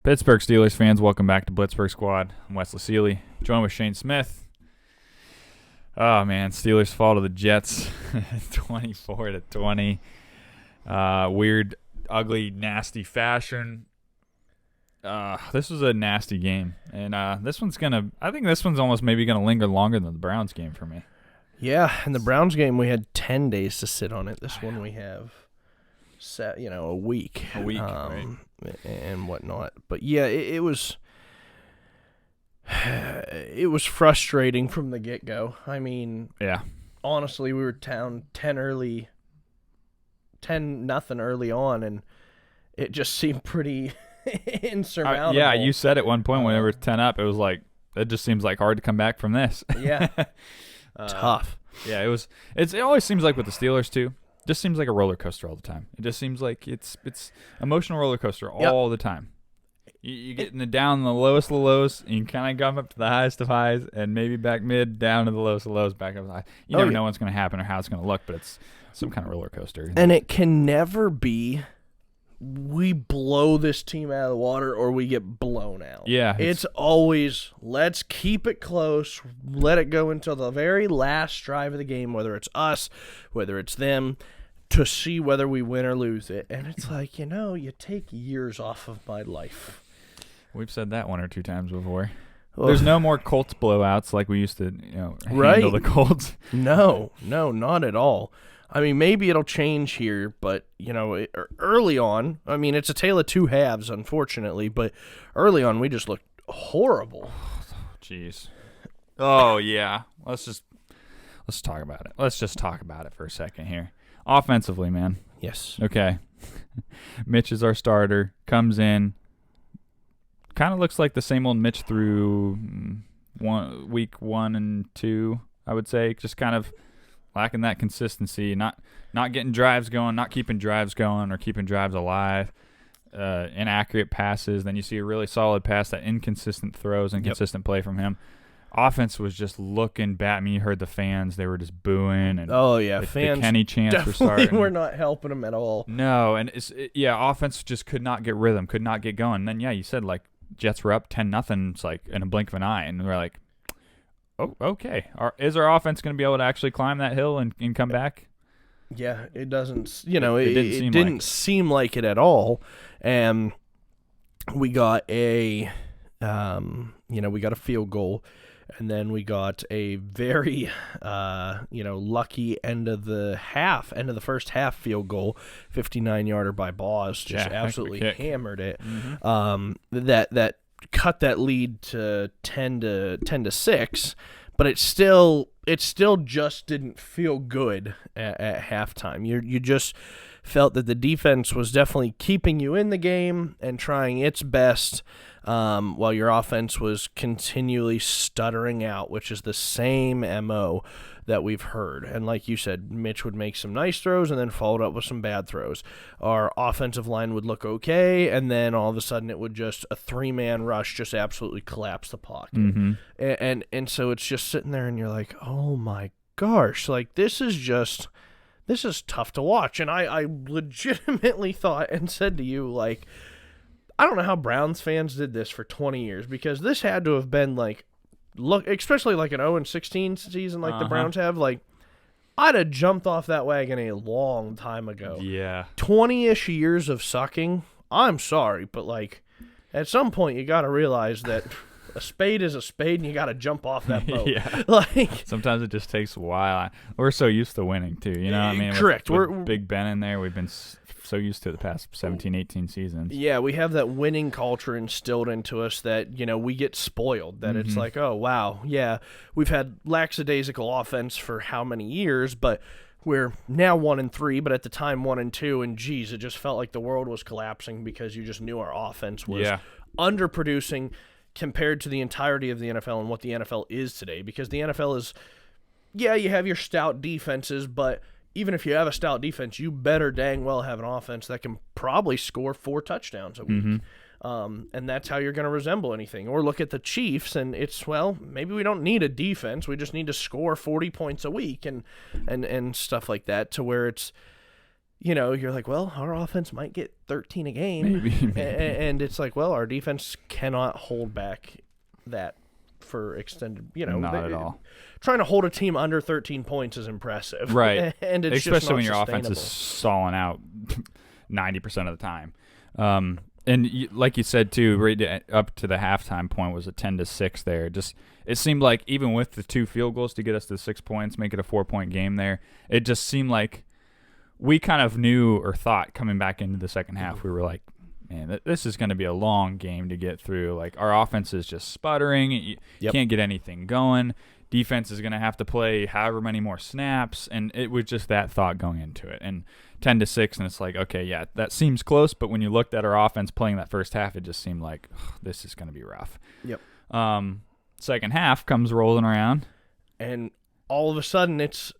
Pittsburgh Steelers fans, welcome back to Blitzburg Squad. I'm Wesley Seeley, joined with Shane Smith. Oh man, Steelers fall to the Jets, 24-20. Weird, ugly, nasty fashion. This was a nasty game, and I think this one's almost maybe gonna linger longer than the Browns game for me. Yeah, in the Browns game we had 10 days to sit on it. This one we have a week. Right. And whatnot. But yeah, it was frustrating from the get-go. I mean, yeah. Honestly, we were down 10-0 early on, and it just seemed pretty insurmountable. Yeah, you said at one point when they were 10 up, it was like, it just seems like hard to come back from this. Yeah. Tough. Yeah, it always seems like with the Steelers too. Just seems like a roller coaster all the time. It just seems like it's emotional roller coaster all the time. You get in the down, the lowest of the lows, and you kind of come up to the highest of highs, and maybe back mid, down to the lowest of lows, back up to the high. You never know what's going to happen or how it's going to look, but it's some kind of roller coaster. And it can never be we blow this team out of the water or we get blown out. Yeah. It's always, let's keep it close, let it go until the very last drive of the game, whether it's us, whether it's them, to see whether we win or lose it. And it's like, you take years off of my life. We've said that one or two times before. There's no more Colts blowouts like we used to, handle the Colts. No, not at all. I mean, maybe it'll change here, but, early on, I mean, it's a tale of two halves, unfortunately, but early on, we just looked horrible. Jeez. Oh, yeah. Let's talk about it. Let's just talk about it for a second here. Offensively, man. Yes. Okay. Mitch is our starter, comes in, kind of looks like the same old Mitch through week 1 and 2, I would say, just kind of lacking that consistency, not getting drives going, not keeping drives going or keeping drives alive, inaccurate passes. Then you see a really solid pass, that inconsistent throws, inconsistent play from him. Offense was just looking bad. I mean, you heard the fans; they were just booing. And fans. The Kenny chants were Definitely starting. were not helping them at all. No, and offense just could not get rhythm, could not get going. And then you said like Jets were up 10-0. It's like in a blink of an eye, and we're like, oh, okay. Is our offense going to be able to actually climb that hill and come back? Yeah, it doesn't. It didn't seem like it at all. And we got a field goal. And then we got a very, lucky end of the first half field goal, 59-yarder by Boss, just absolutely hammered it. Mm-hmm. That cut that lead to 10-6, but it still just didn't feel good at halftime. You just felt that the defense was definitely keeping you in the game and trying its best. While your offense was continually stuttering out, which is the same MO that we've heard. And like you said, Mitch would make some nice throws and then followed up with some bad throws. Our offensive line would look okay, and then all of a sudden it would just, a three-man rush just absolutely collapse the pocket. Mm-hmm. And so it's just sitting there and you're like, oh my gosh, like this is tough to watch. And I legitimately thought and said to you, like, I don't know how Browns fans did this for 20 years, because this had to have been like, especially like an 0-16 season like the Browns have. Like, I'd have jumped off that wagon a long time ago. Yeah. 20-ish years of sucking. I'm sorry, but like, at some point you got to realize that a spade is a spade, and you got to jump off that boat. Yeah. Like, sometimes it just takes a while. We're so used to winning too. You know what I mean? Correct. With Big Ben in there, we've been so used to the past 17, 18 seasons. Yeah, we have that winning culture instilled into us that, we get spoiled. That It's like, oh, wow, yeah, we've had lackadaisical offense for how many years, but we're now 1-3, but at the time 1-2, and geez, it just felt like the world was collapsing because you just knew our offense was underproducing compared to the entirety of the NFL and what the NFL is today. Because the NFL is, you have your stout defenses, but even if you have a stout defense, you better dang well have an offense that can probably score 4 touchdowns a week. Mm-hmm. And that's how you're going to resemble anything. Or look at the Chiefs, and it's, maybe we don't need a defense. We just need to score 40 points a week and stuff like that, to where it's you're like, well, our offense might get 13 a game. Maybe. And it's like, well, our defense cannot hold back that for extended, Not at all. Trying to hold a team under 13 points is impressive. Right. And it's especially just not when your offense is stalling out 90% of the time. Like you said too, right up to the halftime point was a 10-6 there. Just it seemed like even with the 2 field goals to get us to 6 points, make it a 4-point game there, it just seemed like we kind of knew or thought coming back into the second half, we were like, man, this is going to be a long game to get through. Like, our offense is just sputtering. You can't get anything going. Defense is going to have to play however many more snaps. And it was just that thought going into it. And 10-6, and it's like, okay, yeah, that seems close. But when you looked at our offense playing that first half, it just seemed like this is going to be rough. Yep. Second half comes rolling around. And all of a sudden, it's,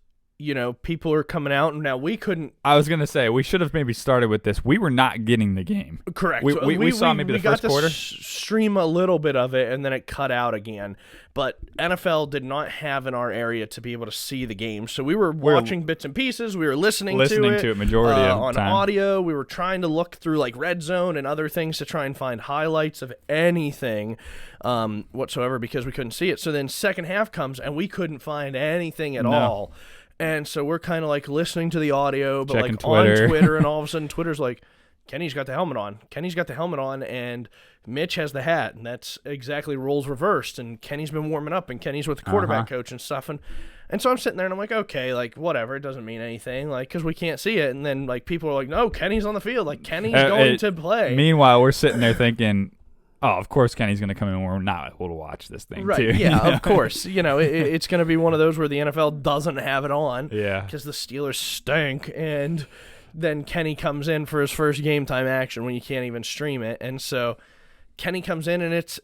people are coming out, and now we couldn't. I was going to say, we should have maybe started with this. We were not getting the game. Correct. We saw maybe the first quarter. We got to stream a little bit of it, and then it cut out again. But NFL did not have in our area to be able to see the game. So we were watching bits and pieces. We were listening to it majority of the on time. audio. We were trying to look through like Red Zone and other things to try and find highlights of anything whatsoever because we couldn't see it. So then second half comes, and we couldn't find anything at all. And so we're kind of like listening to the audio, but checking like Twitter. on Twitter, and all of a sudden Twitter's like, Kenny's got the helmet on. Kenny's got the helmet on, and Mitch has the hat, and that's exactly roles reversed. And Kenny's been warming up, and Kenny's with the quarterback coach and stuff. And so I'm sitting there, and I'm like, okay, like whatever, it doesn't mean anything, like because we can't see it. And then like people are like, no, Kenny's on the field, like Kenny's going to play. Meanwhile, we're sitting there thinking, oh, of course Kenny's going to come in when we're not able to watch this thing, right, too. Yeah, of course. It's going to be one of those where the NFL doesn't have it on. Yeah. Because the Steelers stink, and then Kenny comes in for his first game time action when you can't even stream it. And so Kenny comes in, and it's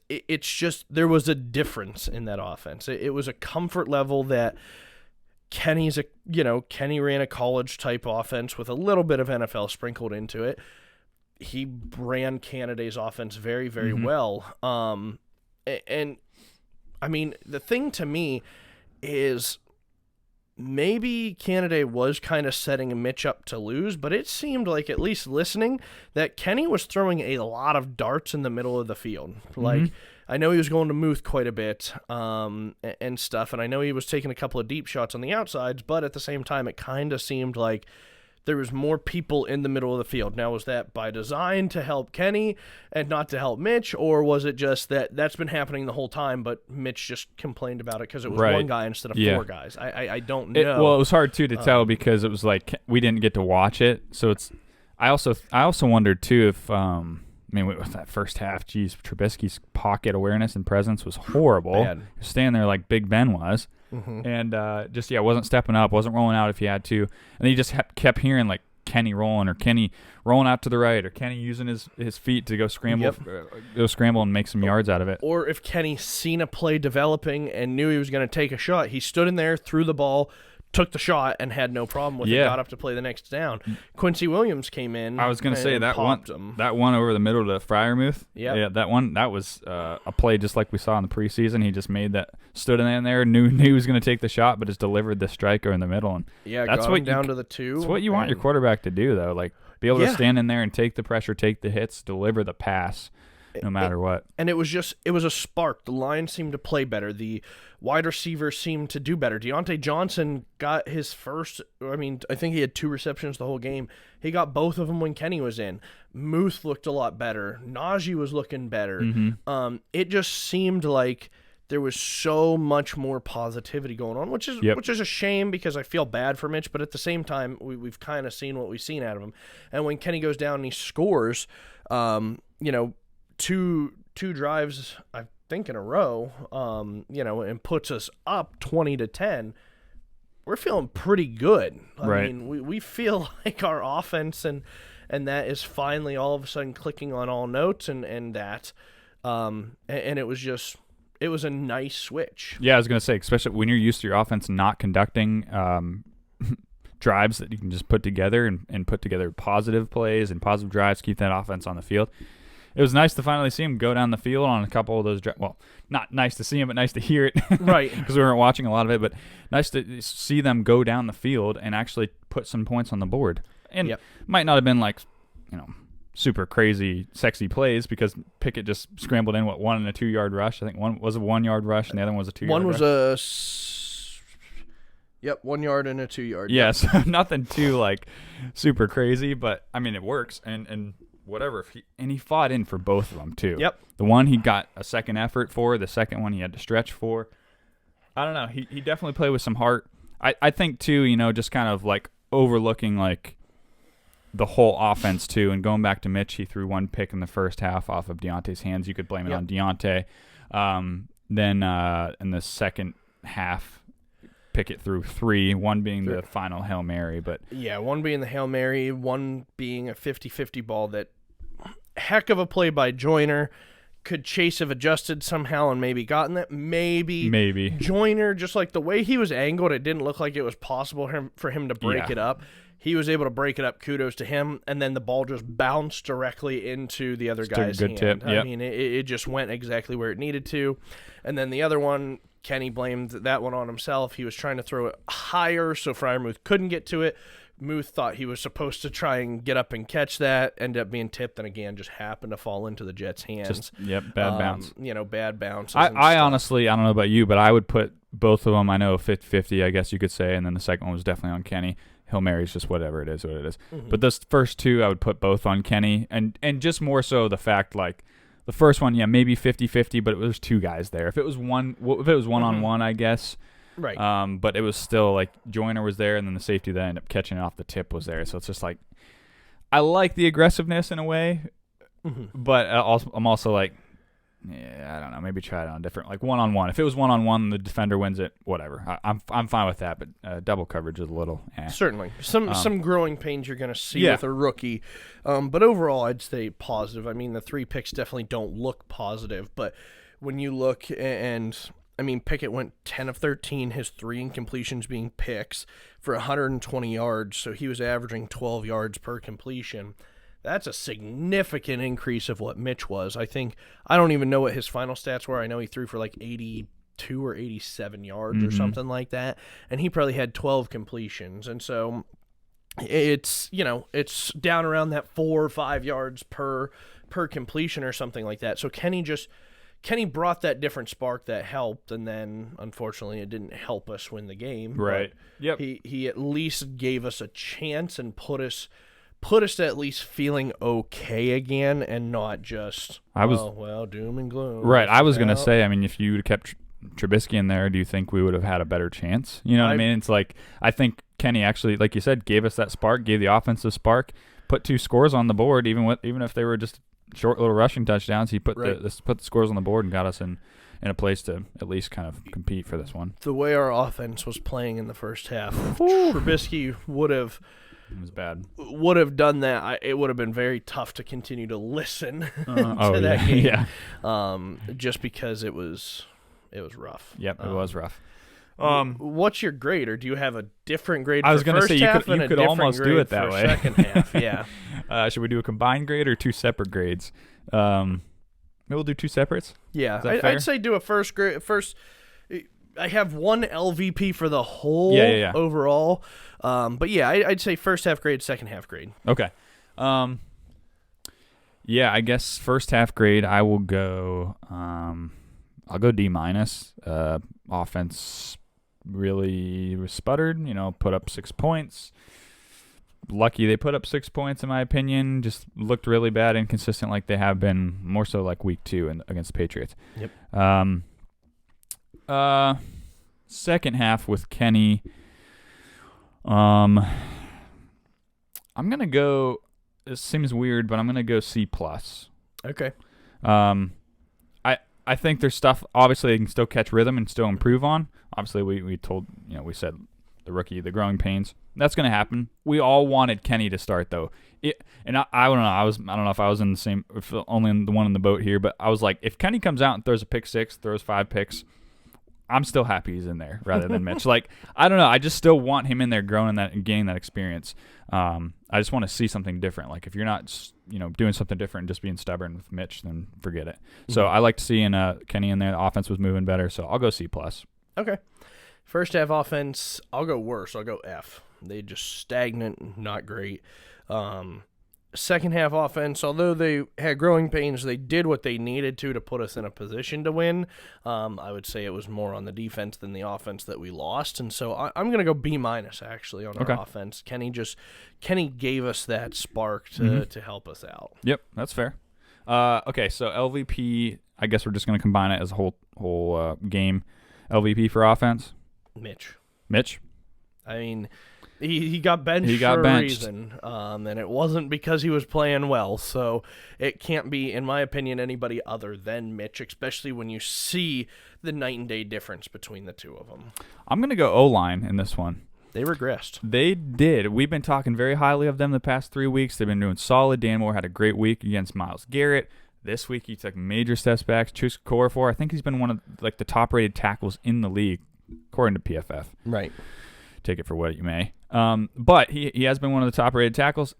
just there was a difference in that offense. It was a comfort level that Kenny ran a college-type offense with a little bit of NFL sprinkled into it. He ran Canada's offense very, very well. And I mean, the thing to me is maybe Canada was kind of setting Mitch up to lose, but it seemed like, at least listening, that Kenny was throwing a lot of darts in the middle of the field. Like, I know he was going to Muth quite a bit and stuff, and I know he was taking a couple of deep shots on the outsides, but at the same time, it kind of seemed like there was more people in the middle of the field. Now, was that by design to help Kenny and not to help Mitch, or was it just that's been happening the whole time, but Mitch just complained about it because it was one guy instead of 4 guys? I don't know. Well, it was hard, too, to tell because it was like we didn't get to watch it. So it's I also wondered, too, if with that first half, geez, Trubisky's pocket awareness and presence was horrible. Bad. Standing there like Big Ben was. And wasn't stepping up, wasn't rolling out if he had to. And then you just kept hearing like Kenny rolling, or Kenny rolling out to the right, or Kenny using his feet to go scramble, and make some yards out of it. Or if Kenny seen a play developing and knew he was going to take a shot, he stood in there, threw the ball, took the shot, and had no problem with it, got up to play the next down. Quincy Williams came in. I was going to say that one over the middle to Freiermuth. Yeah, that was a play just like we saw in the preseason. He just made that, stood in there, knew he was going to take the shot, but just delivered the striker in the middle. And that's what down to the 2. That's what you want your quarterback to do, though. Like, be able to stand in there and take the pressure, take the hits, deliver the pass. No matter what. And it was a spark. The line seemed to play better. The wide receivers seemed to do better. Deontay Johnson got his first, I think he had 2 receptions the whole game. He got both of them when Kenny was in. Muth looked a lot better. Najee was looking better. It just seemed like there was so much more positivity going on, which is a shame because I feel bad for Mitch, but at the same time, we've kind of seen what we've seen out of him. And when Kenny goes down and he scores, two drives, I think, in a row, and puts us up 20-10, we're feeling pretty good. I mean, we feel like our offense and that is finally all of a sudden clicking on all notes and that, and it was a nice switch. Yeah, I was going to say, especially when you're used to your offense not conducting drives that you can just put together and put together positive plays and positive drives, keep that offense on the field. It was nice to finally see him go down the field on a couple of those drives. Well, not nice to see him, but nice to hear it. Right. Because we weren't watching a lot of it, but nice to see them go down the field and actually put some points on the board. And Yep. might not have been like, super crazy, sexy plays because Pickett just scrambled in, 1 and a 2 yard rush. I think one was a 1 yard rush and the other one was a 2 yard rush. One was 1 yard and a 2 yard. Yeah, so nothing too like super crazy, but I mean it works and whatever. He fought in for both of them too. Yep. The one he got a second effort for, the second one he had to stretch for. I don't know. He definitely played with some heart. I think too, just kind of like overlooking like the whole offense too, and going back to Mitch, he threw 1 pick in the first half off of Deontay's hands. You could blame it on Deontay. Then in the second half, Pickett threw 3, 1 being the final Hail Mary. But yeah, 1 being the Hail Mary, 1 being a 50-50 ball that heck of a play by Joyner. Could Chase have adjusted somehow and maybe gotten that? Maybe. Joyner, just like the way he was angled, it didn't look like it was possible for him to break it up. He was able to break it up. Kudos to him. And then the ball just bounced directly into the other guy's hand. Tip. Yep. I mean, it just went exactly where it needed to. And then the other one, Kenny blamed that one on himself. He was trying to throw it higher so Freiermuth couldn't get to it. Muth thought he was supposed to try and get up and catch that, ended up being tipped, and again just happened to fall into the Jets' hands. Bad bounce. Bad bounces. I honestly, I don't know about you, but I would put both of them, I know 50-50, I guess you could say, and then the second one was definitely on Kenny. Hail Mary's just whatever it is, what it is. Mm-hmm. But those first 2, I would put both on Kenny, and just more so the fact, like, the first one, maybe 50-50, but it was 2 guys there. If it was one-on-one, I guess. Right. But it was still like Joyner was there, and then the safety that ended up catching it off the tip was there. So it's just like I like the aggressiveness in a way, but I'm also like, I don't know, maybe try it on different, like one-on-one. If it was one-on-one, the defender wins it. Whatever, I'm fine with that. But double coverage is a little certainly some growing pains you're going to see with a rookie. But overall, I'd say positive. I mean, the 3 picks definitely don't look positive, but when you look and I mean, Pickett went 10 of 13, his 3 incompletions being picks for 120 yards, so he was averaging 12 yards per completion. That's a significant increase of what Mitch was. I don't even know what his final stats were. I know he threw for like 82 or 87 yards or something like that, and he probably had 12 completions. And so it's down around that 4 or 5 yards per completion or something like that. So Kenny brought that different spark that helped, and then unfortunately it didn't help us win the game. Right. Yep. He at least gave us a chance and put us to at least feeling okay again, and not just doom and gloom. Right. I was gonna say, I mean, if you would have kept Trubisky in there, do you think we would have had a better chance? You know what I mean? It's like I think Kenny actually, like you said, gave us that spark, gave the offensive spark, put 2 scores on the board, even if they were just short little rushing touchdowns. He put the scores on the board and got us in a place to at least kind of compete for this one. The way our offense was playing in the first half, Trubisky would have done that. It would have been very tough to continue to listen to that game. Yeah. Just because it was rough. Yep, it was rough. What's your grade, or do you have a different grade? I was going to say you could almost do it that way. Second half, yeah. Should we do a combined grade or 2 separate grades? Maybe we'll do 2 separates. Yeah, I'd say do a first grade. I have 1 LVP for the whole overall. But yeah, I'd say first half grade, second half grade. Okay. Yeah, I guess first half grade I will go. I'll go D-. Offense really sputtered, put up 6 points. Lucky they put up 6 points, in my opinion. Just looked really bad, inconsistent like they have been, more so like week 2 against the Patriots. Yep. Second half with Kenny, I'm going to go, it seems weird, but I'm going to go C+. Okay. I think there's stuff, obviously, they can still catch rhythm and still improve on. Obviously, we said the rookie, the growing pains. That's going to happen. We all wanted Kenny to start, though. I don't know. I don't know if I was in the same, if only in the one in the boat here, but I was like, if Kenny comes out and throws a pick 6, throws 5 picks, I'm still happy he's in there rather than Mitch. Like, I don't know. I just still want him in there growing that and gaining that experience. I just want to see something different. Like, if you're not, doing something different and just being stubborn with Mitch, then forget it. Mm-hmm. So I liked seeing Kenny in there. The offense was moving better. So I'll go C+. Okay. First half offense, I'll go worse. I'll go F. They just stagnant, not great. Second half offense, although they had growing pains, they did what they needed to put us in a position to win. I would say it was more on the defense than the offense that we lost, and so I'm going to go B- actually on our offense. Kenny gave us that spark to help us out. Yep, that's fair. Okay, so LVP, I guess we're just going to combine it as a whole game. LVP for offense? Mitch? I mean, he got benched for a reason, and it wasn't because he was playing well, so it can't be, in my opinion, anybody other than Mitch, especially when you see the night and day difference between the two of them. I'm going to go O-line in this one. They regressed. They did. We've been talking very highly of them the past 3 weeks. They've been doing solid. Dan Moore had a great week against Myles Garrett. This week he took major steps back. Chus Okorafor, I think he's been one of the top-rated tackles in the league, according to PFF. Right. Take it for what you may. But he has been one of the top-rated tackles.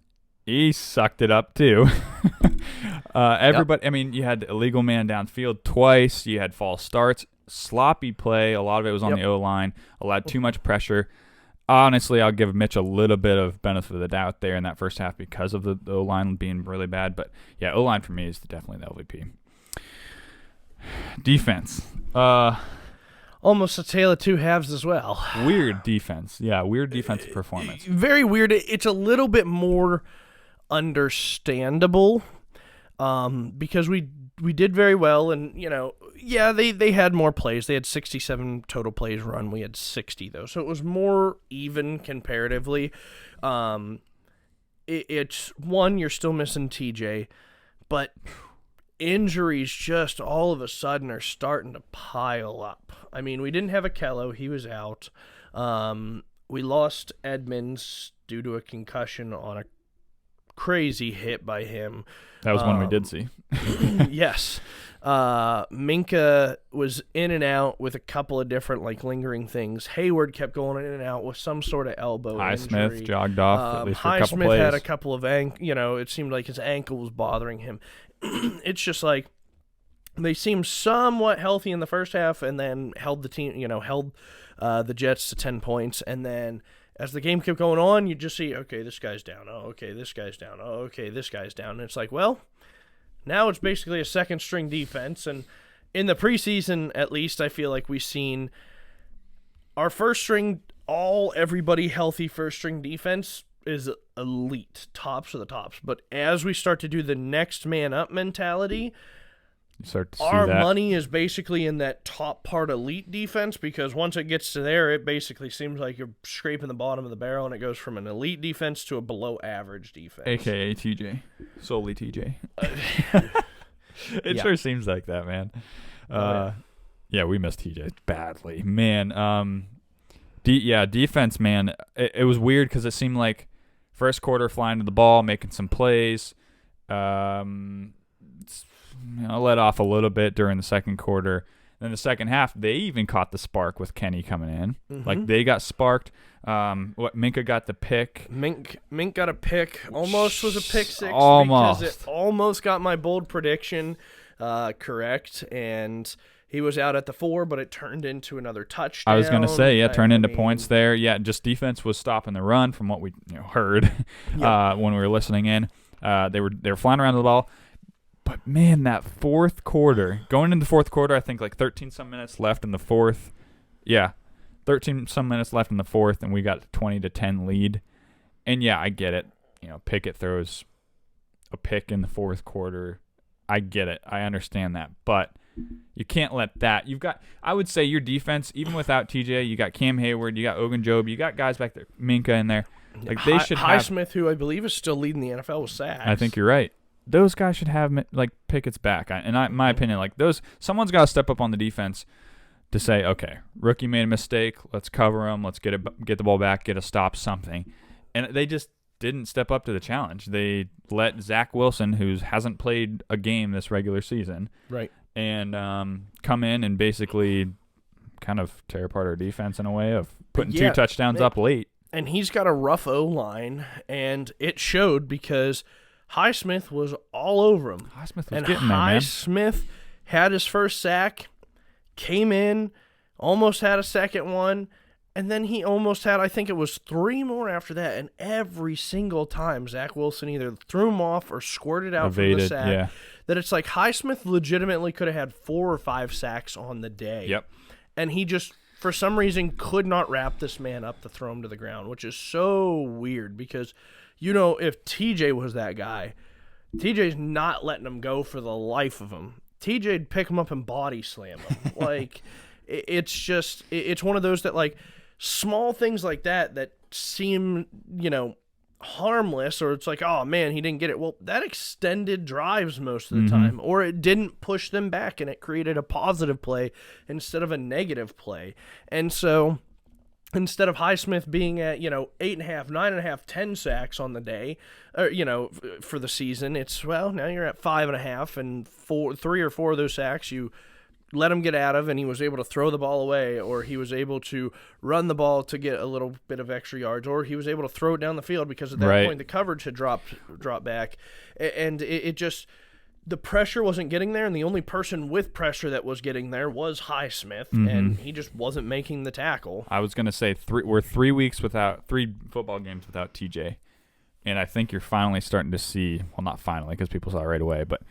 He sucked it up, too. Everybody. Yep. I mean, you had illegal man downfield twice. You had false starts. Sloppy play. A lot of it was on the O-line. Allowed too much pressure. Honestly, I'll give Mitch a little bit of benefit of the doubt there in that first half because of the O-line being really bad. But, yeah, O-line for me is definitely the LVP. Defense. Almost a tale of two halves as well. Weird defense. Yeah, weird defensive performance. Very weird. It's a little bit more understandable because we did very well, and, they had more plays. They had 67 total plays run. We had 60, though. So it was more even comparatively. It's one, you're still missing TJ, but injuries just all of a sudden are starting to pile up. I mean, we didn't have Akello. He was out. We lost Edmonds due to a concussion on a crazy hit by him. That was one we did see. Yes. Minka was in and out with a couple of different lingering things. Hayward kept going in and out with some sort of elbow injury. Highsmith jogged off at least for a couple plays. Highsmith had a couple of it seemed like his ankle was bothering him. It's just like they seemed somewhat healthy in the first half and then held the team, held the Jets to 10 points. And then as the game kept going on, you just see, okay, this guy's down. Oh, okay, this guy's down. Oh, okay, this guy's down. And it's like, well, now it's basically a second-string defense. And in the preseason, at least, I feel like we've seen our first-string, everybody healthy first-string defense is elite, tops of the tops. But as we start to do the next man up mentality, you start to see our that. money is basically in that top part elite defense, because once it gets to there, it basically seems like you're scraping the bottom of the barrel, and it goes from an elite defense to a below average defense. AKA TJ. Solely TJ. It sure seems like that, man. Yeah, we missed TJ badly. Man, defense, man. It was weird because it seemed like first quarter flying to the ball, making some plays. Let off a little bit during the second quarter. Then the second half, they even caught the spark with Kenny coming in. Mm-hmm. Like, they got sparked. Minka got the pick. Mink got a pick. Almost was a pick six. Almost. Because it almost got my bold prediction correct. And he was out at the 4, but it turned into another touchdown. I was going to say, turned into points there. Yeah, just defense was stopping the run from what we heard when we were listening in. They were flying around the ball. But, man, that fourth quarter, going into the fourth quarter, I think 13-some minutes left in the fourth. Yeah, 13-some minutes left in the fourth, and we got a 20-10 lead. And, yeah, I get it. Pickett throws a pick in the fourth quarter. I get it. I understand that. But you can't let that. I would say your defense, even without TJ, you got Cam Hayward, you got Ogunjobi, you got guys back there, Minka in there. They should have. Highsmith, who I believe is still leading the NFL with sacks. I think you're right. Those guys should have Pickett's back. My opinion, someone's got to step up on the defense to say, okay, rookie made a mistake. Let's cover him. Let's get the ball back, get a stop, something. And they just didn't step up to the challenge. They let Zach Wilson, who hasn't played a game this regular season, right, and come in and basically kind of tear apart our defense in a way of putting 2 touchdowns up late. And he's got a rough O-line, and it showed because Highsmith was all over him. Highsmith was getting there, man. Highsmith had his first sack, came in, almost had a second one, And then he almost had, I think it was 3 more after that, and every single time Zach Wilson either threw him off or squirted out from the sack. Yeah. That it's like Highsmith legitimately could have had 4 or 5 sacks on the day. Yep. And he just, for some reason, could not wrap this man up to throw him to the ground, which is so weird because, if TJ was that guy, TJ's not letting him go for the life of him. TJ'd pick him up and body slam him. Like, it's one of those that, like, small things like that seem, harmless, or it's like, oh man, he didn't get it. Well, that extended drives most of the time, or it didn't push them back and it created a positive play instead of a negative play. And so instead of Highsmith being at, 8.5, 9.5, 10 sacks on the day, or, for the season, it's, well, now you're at 5.5, and 3 or 4 of those sacks you let him get out of, and he was able to throw the ball away, or he was able to run the ball to get a little bit of extra yards, or he was able to throw it down the field because at that point the coverage had dropped back, and it just, the pressure wasn't getting there, and the only person with pressure that was getting there was Highsmith, and he just wasn't making the tackle. I was going to say we're 3 weeks without 3 football games without TJ, and I think you're finally starting to see, well, not finally because people saw it right away, but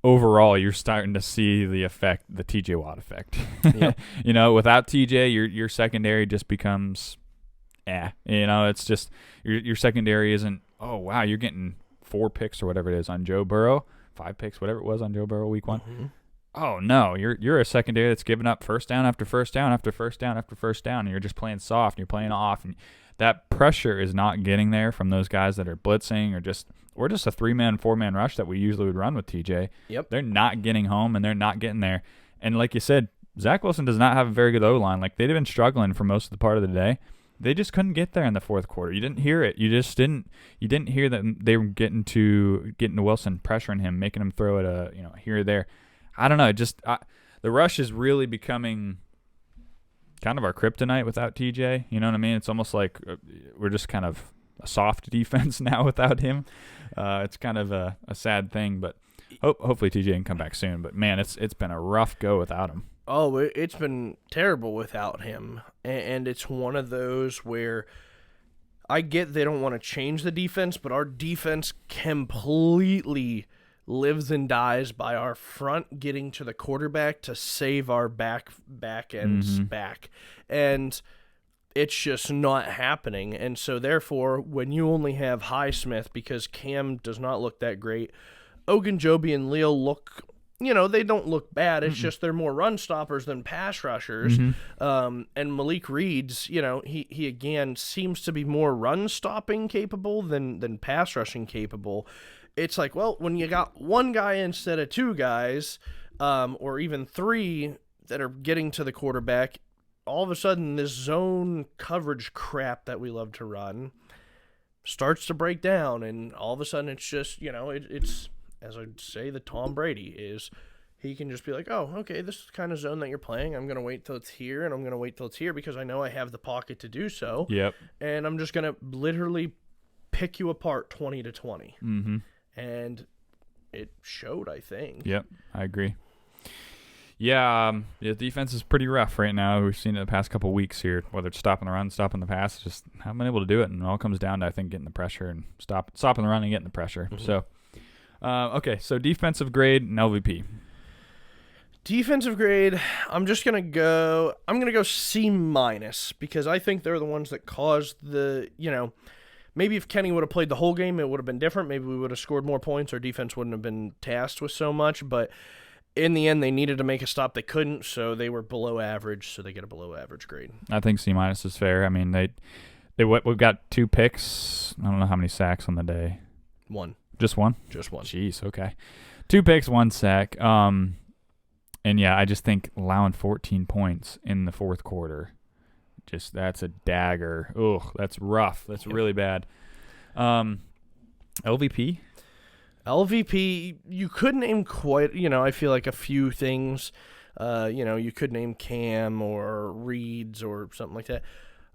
overall, you're starting to see the effect, the TJ Watt effect. Yep. Without TJ, your secondary just becomes, it's just your secondary isn't. Oh wow, you're getting 4 picks or whatever it is on Joe Burrow, 5 picks, whatever it was on Joe Burrow week 1. Mm-hmm. Oh no, you're a secondary that's giving up first down after first down after first down after first down, and you're just playing soft, and you're playing off, and that pressure is not getting there from those guys that are blitzing or just a 3-man, 4-man rush that we usually would run with TJ. Yep. They're not getting home, and they're not getting there. And like you said, Zach Wilson does not have a very good O-line. Like, they'd have been struggling for most of the part of the day. They just couldn't get there in the fourth quarter. You didn't hear it. You didn't hear that they were getting to Wilson, pressuring him, making him throw it here or there. I don't know. The rush is really becoming kind of our kryptonite without TJ. You know what I mean? It's almost like we're just kind of a soft defense now without him. It's kind of a sad thing, but hopefully TJ can come back soon. But man, it's been a rough go without him. Oh, it's been terrible without him, and it's one of those where I get they don't want to change the defense, but our defense completely lives and dies by our front getting to the quarterback to save our back ends back, and it's just not happening. And so therefore, when you only have Highsmith, because Cam does not look that great, Ogunjobi and Leo look, they don't look bad. It's just they're more run stoppers than pass rushers. And Malik Reed's, he again seems to be more run stopping capable than pass rushing capable. It's like, well, when you got one guy instead of 2 guys, or even 3 that are getting to the quarterback, all of a sudden this zone coverage crap that we love to run starts to break down, and all of a sudden it's just, it's, as I'd say, the Tom Brady is, he can just be like, oh, okay, this is the kind of zone that you're playing. I'm going to wait till it's here, and I'm going to wait till it's here because I know I have the pocket to do so. Yep. And I'm just going to literally pick you apart 20-20. And it showed, I think. Yep, I agree. Yeah, the defense is pretty rough right now. We've seen it the past couple of weeks here, whether it's stopping the run, stopping the pass, just haven't been able to do it. And it all comes down to, I think, getting the pressure and stopping the run and getting the pressure. So, okay, so defensive grade and LVP. Defensive grade, I'm going to go C- because I think they're the ones that caused the, maybe if Kenny would have played the whole game, it would have been different. Maybe we would have scored more points. Our defense wouldn't have been tasked with so much. But in the end, they needed to make a stop. They couldn't, so they were below average. So they get a below average grade. I think C- is fair. I mean, we've got 2 picks. I don't know how many sacks on the day. 1. Just 1? Just 1. Jeez, okay. 2 picks, 1 sack. And yeah, I just think allowing 14 points in the fourth quarter, that's a dagger. Ugh, that's rough. That's really bad. LVP? LVP, you could name quite, I feel like a few things. You could name Cam or Reeds or something like that.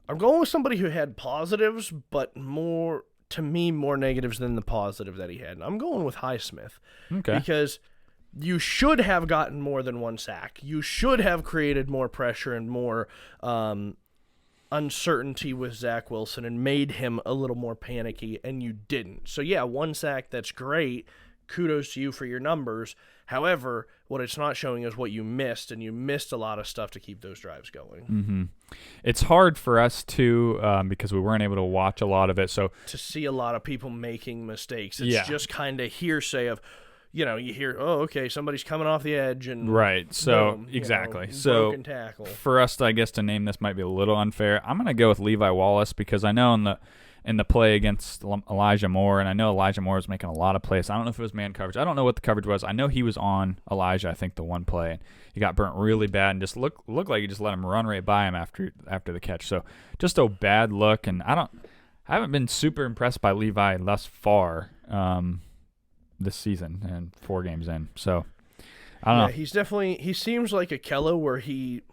I'm going with somebody who had positives, but more negatives than the positive that he had. I'm going with Highsmith. Okay. Because you should have gotten more than 1 sack. You should have created more pressure and more uncertainty with Zach Wilson and made him a little more panicky, and you didn't. So, yeah, 1 sack, that's great. Kudos to you for your numbers. However, what it's not showing is what you missed, and you missed a lot of stuff to keep those drives going. Mm-hmm. It's hard for us to because we weren't able to watch a lot of it. So to see a lot of people making mistakes, it's just kind of hearsay of, you hear, oh, okay, somebody's coming off the edge, and right. So boom, exactly. broken tackle. For us, I guess to name this might be a little unfair. I'm gonna go with Levi Wallace because I know in the play against Elijah Moore, and I know Elijah Moore was making a lot of plays. I don't know if it was man coverage. I don't know what the coverage was. I know he was on Elijah, I think, the one play, and he got burnt really bad and just looked like he just let him run right by him after the catch. So just a bad look, and I haven't been super impressed by Levi thus far this season and 4 games in. So I don't know. He's definitely, he seems like a Kello where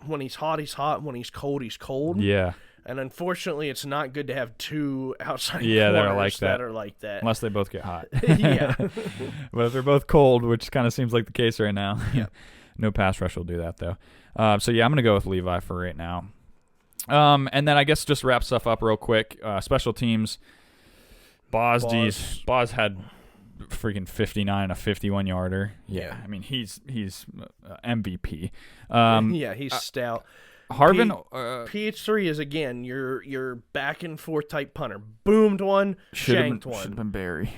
when he's hot, he's hot, when he's cold. Yeah. And unfortunately, it's not good to have 2 outside corners that are like that. Unless they both get hot. Yeah. But if they're both cold, which kind of seems like the case right now, yeah. No pass rush will do that, though. So, yeah, I'm going to go with Levi for right now. And then I guess just wrap stuff up real quick. Special teams. Boz had freaking 59 and a 51-yarder. Yeah. I mean, he's MVP. He's stout. Harvin PH3 is again your back and forth type punter. Boomed one, shanked one. Should have been Barry.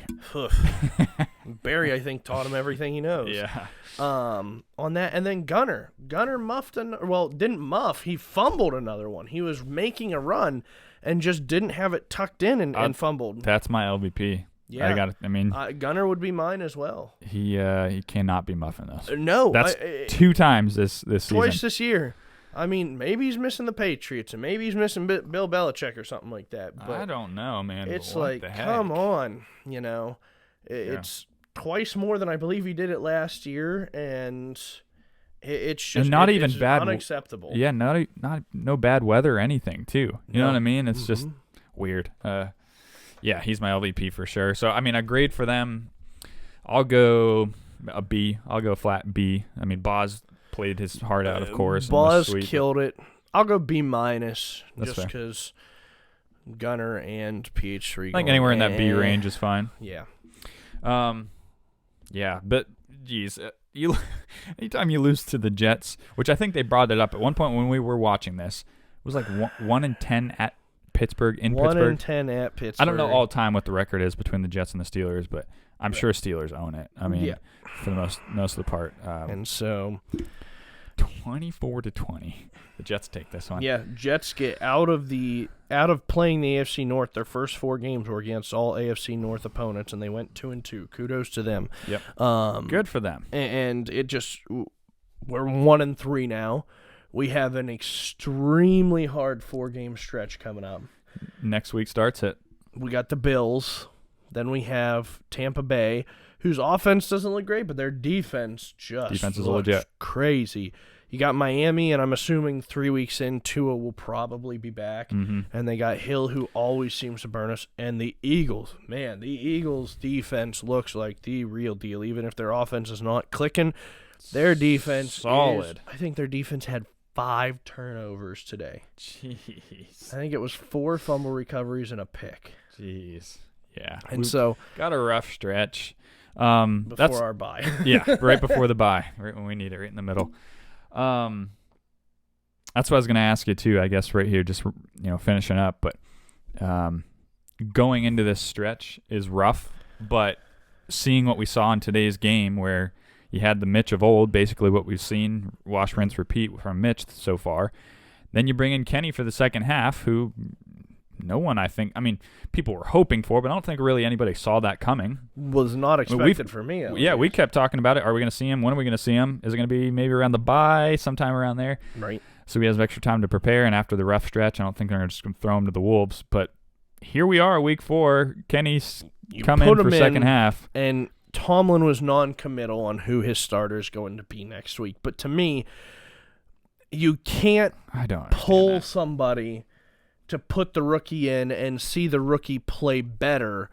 Barry, I think, taught him everything he knows. Yeah. On that, and then Gunner muffed didn't muff. He fumbled another one. He was making a run and just didn't have it tucked in and fumbled. That's my LVP. Yeah, I Gunner would be mine as well. He cannot be muffing this. No, that's 2 times this season. Twice this year. I mean, maybe he's missing the Patriots, and maybe he's missing Bill Belichick or something like that. But I don't know, man. It's what like, the heck? come on, it's twice more than I believe he did it last year, and it's just and not even bad, unacceptable. Yeah, no bad weather or anything too. You know what I mean? It's just weird. Yeah, he's my LVP for sure. So I mean, a grade for them, I'll go a B. I'll go flat B. I mean, Boz played his heart out, of course. Boz killed it. I'll go B minus just fair. Because Gunner and PH3. I think anywhere in that B range is fine. Yeah. Yeah, but geez, anytime you lose to the Jets, which I think they brought it up at one point when we were watching this, it was like 1-10 at Pittsburgh in Pittsburgh. 1-10 at Pittsburgh. I don't know all time what the record is between the Jets and the Steelers, but I'm sure Steelers own it. I mean, for the most of the part. And so 24-20, the Jets take this one. Yeah, Jets get out of playing the AFC North. Their first 4 games were against all AFC North opponents, and they went 2-2. Kudos to them. Yep. Good for them. And it just, we're 1-3 now. We have an extremely hard 4-game stretch coming up. Next week starts it. We got the Bills. Then we have Tampa Bay, whose offense doesn't look great, but their defense just is looks legit. Crazy. You got Miami, and I'm assuming 3 weeks in, Tua will probably be back. Mm-hmm. And they got Hill, who always seems to burn us. And the Eagles, man, the Eagles' defense looks like the real deal. Even if their offense is not clicking, their defense solid. I think their defense had 5 turnovers today. Jeez. I think it was 4 fumble recoveries and a pick. Jeez. Yeah. And so got a rough stretch. Before our bye. Yeah, right before the bye, right when we need it, right in the middle. That's what I was going to ask you too, I guess, right here, just finishing up. But going into this stretch is rough, but seeing what we saw in today's game where you had the Mitch of old, basically what we've seen, wash, rinse, repeat from Mitch so far. Then you bring in Kenny for the second half, who no one, I think, people were hoping for, but I don't think really anybody saw that coming. Was not expected for me. Yeah, we kept talking about it. Are we going to see him? When are we going to see him? Is it going to be maybe around the bye, sometime around there? Right. So he has extra time to prepare, and after the rough stretch, I don't think they're just going to throw him to the Wolves. But here we are, week 4. Kenny's come in for second half. And Tomlin was non-committal on who his starter is going to be next week. But to me, you can't pull somebody to put the rookie in and see the rookie play better,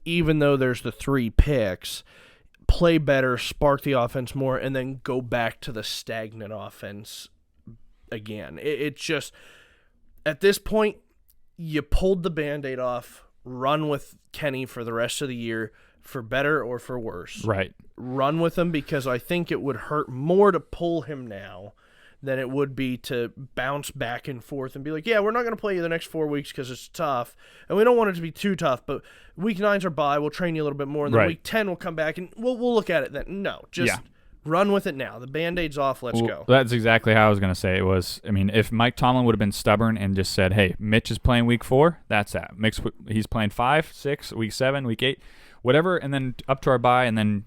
even though there's the 3 picks, play better, spark the offense more, and then go back to the stagnant offense again. It just, at this point, you pulled the Band-Aid off, run with Kenny for the rest of the year, for better or for worse. Right. Run with him, because I think it would hurt more to pull him now than it would be to bounce back and forth and be like, yeah, we're not going to play you the next 4 weeks because it's tough. And we don't want it to be too tough, but week 9's our bye. We'll train you a little bit more. And then week 10 we'll come back and we'll look at it then. No, just run with it now. The Band-Aid's off. Let's go. That's exactly how I was going to say it was. I mean, if Mike Tomlin would have been stubborn and just said, hey, Mitch is playing week 4, that's that. He's playing 5, 6, week 7, week 8, whatever, and then up to our bye, and then,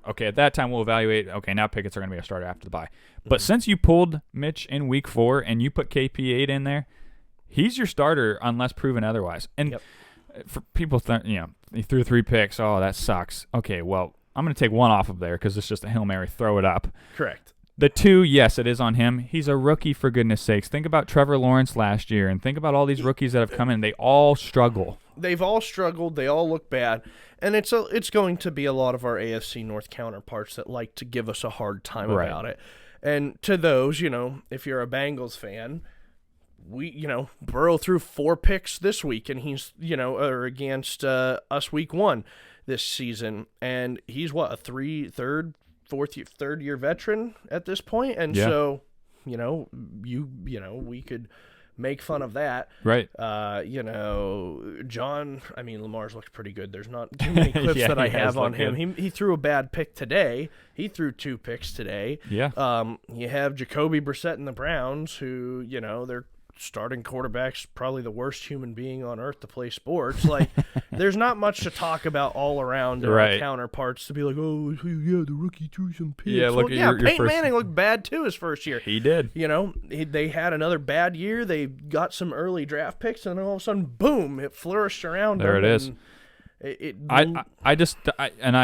okay, at that time we'll evaluate, okay, now Pickett's are going to be a starter after the bye. But since you pulled Mitch in week 4 and you put KP8 in there, he's your starter unless proven otherwise. And for people, he threw 3 picks. Oh, that sucks. Okay, well, I'm going to take 1 off of there because it's just a Hail Mary. Throw it up. Correct. The 2, yes, it is on him. He's a rookie, for goodness sakes. Think about Trevor Lawrence last year, and think about all these rookies that have come in. They all struggle. They've all struggled. They all look bad. And it's going to be a lot of our AFC North counterparts that like to give us a hard time about it. And to those, if you're a Bengals fan, Burrow threw 4 picks this week, and he's, or against us week 1 this season. And he's, a third year veteran at this point. And so, we could make fun of that. Right. Lamar's looked pretty good. There's not too many clips that I have on him. He threw a bad pick today. He threw 2 picks today. Yeah. You have Jacoby Brissett and the Browns, who, their starting quarterback's probably the worst human being on earth to play sports. Like, there's not much to talk about all around our counterparts to be like, oh, yeah, the rookie threw some picks. Yeah, look at your Peyton first... Manning looked bad too his first year. He did. They had another bad year. They got some early draft picks, and then all of a sudden, boom, it flourished around there. It is. I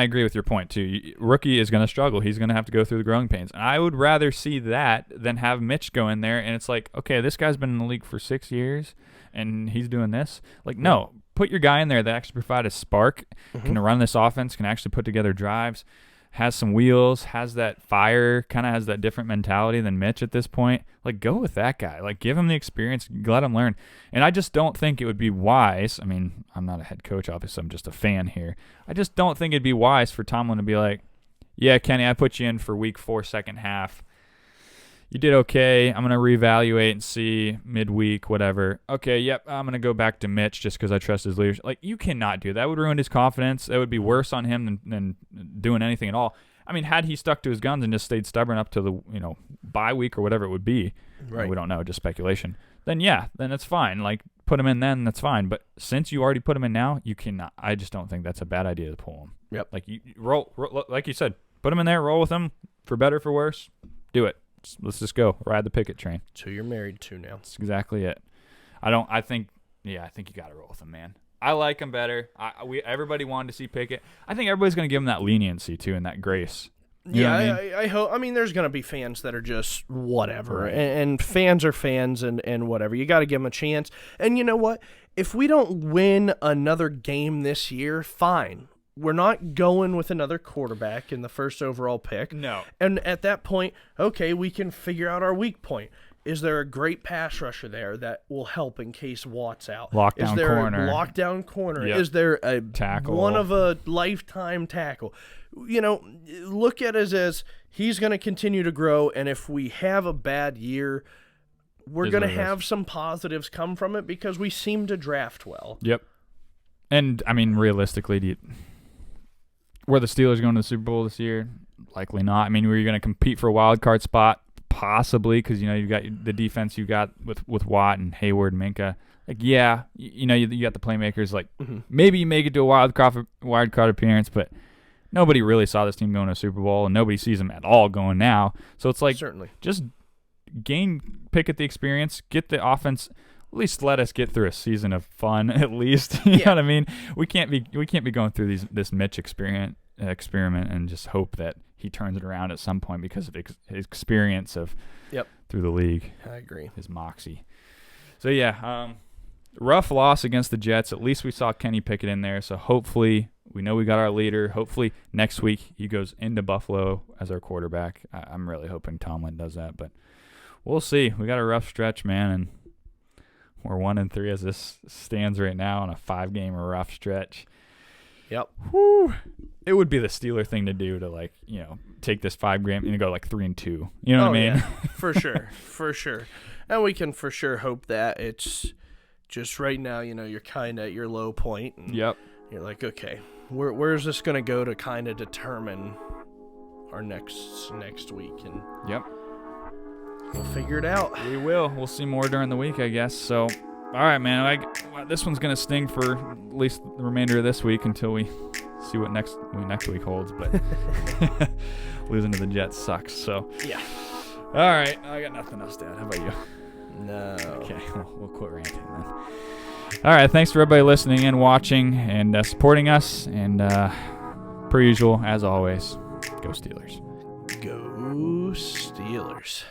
agree with your point too. Rookie is going to struggle. He's going to have to go through the growing pains. I would rather see that than have Mitch go in there and it's like, okay, this guy's been in the league for 6 years and he's doing this. Like, no, put your guy in there that actually provide a spark, can run this offense, can actually put together drives, has some wheels, has that fire, kind of has that different mentality than Mitch at this point. Like, go with that guy. Like, give him the experience, let him learn. And I just don't think it would be wise. I mean, I'm not a head coach, obviously. I'm just a fan here. I just don't think it'd be wise for Tomlin to be like, yeah, Kenny, I put you in for week 4, second half. You did okay. I'm going to reevaluate and see midweek, whatever. Okay, yep, I'm going to go back to Mitch just because I trust his leadership. Like, you cannot do that. That would ruin his confidence. That would be worse on him than doing anything at all. I mean, had he stuck to his guns and just stayed stubborn up to the bye week or whatever it would be, we don't know, just speculation, then it's fine. Like, put him in then, that's fine. But since you already put him in now, you cannot. I just don't think that's a bad idea to pull him. Yep. Like, you roll, like you said, put him in there, roll with him, for better, for worse, do it. Let's just go. Ride the Pickett train. That's who you're married to now. That's exactly it. I think you got to roll with him, man. I like him better. Everybody wanted to see Pickett. I think everybody's going to give him that leniency, too, and that grace. You know what I mean? I hope. I mean, there's going to be fans that are just whatever. Right. And fans are fans and whatever. You got to give them a chance. And you know what? If we don't win another game this year, fine. We're not going with another quarterback in the first overall pick. No. And at that point, okay, we can figure out our weak point. Is there a great pass rusher there that will help in case Watt's out? Lockdown corner. A lockdown corner? Yep. Is there a tackle? One of a lifetime tackle? Look at it as he's going to continue to grow, and if we have a bad year, we're going to have some positives come from it because we seem to draft well. Yep. And, I mean, realistically, were the Steelers going to the Super Bowl this year? Likely not. I mean, were you going to compete for a wild card spot? Possibly, because you've got the defense you got with Watt and Hayward, Minka. Like, you got the playmakers. Like, maybe you make it to a wild card appearance, but nobody really saw this team going to a Super Bowl, and nobody sees them at all going now. So it's like, certainly, just pick at the experience, get the offense. At least let us get through a season of fun. At least, you know what I mean. We can't be going through this Mitch experiment and just hope that he turns it around at some point because of his experience of through the league. I agree. His moxie. So rough loss against the Jets. At least we saw Kenny Pickett in there. So hopefully we know we got our leader. Hopefully next week he goes into Buffalo as our quarterback. I'm really hoping Tomlin does that, but we'll see. We got a rough stretch, man, and We're 1-3 as this stands right now on a 5-game rough stretch. Yep. Whew. It would be the Steeler thing to do to take this 5-game and go 3-2. You know what I mean? Yeah, for sure, for sure. And we can for sure hope that it's just right now. You're kind of at your low point. And Yep. You're like, okay, where's this gonna go to kind of determine our next week, and yep, we'll figure it out. We will. We'll see more during the week, I guess. So, all right, man. This one's gonna sting for at least the remainder of this week until we see what next week holds. But losing to the Jets sucks. So yeah. All right, I got nothing else to add. How about you? No. Okay, we'll quit ranting then. All right, thanks for everybody listening and watching and supporting us. And per usual, as always, go Steelers. Go Steelers.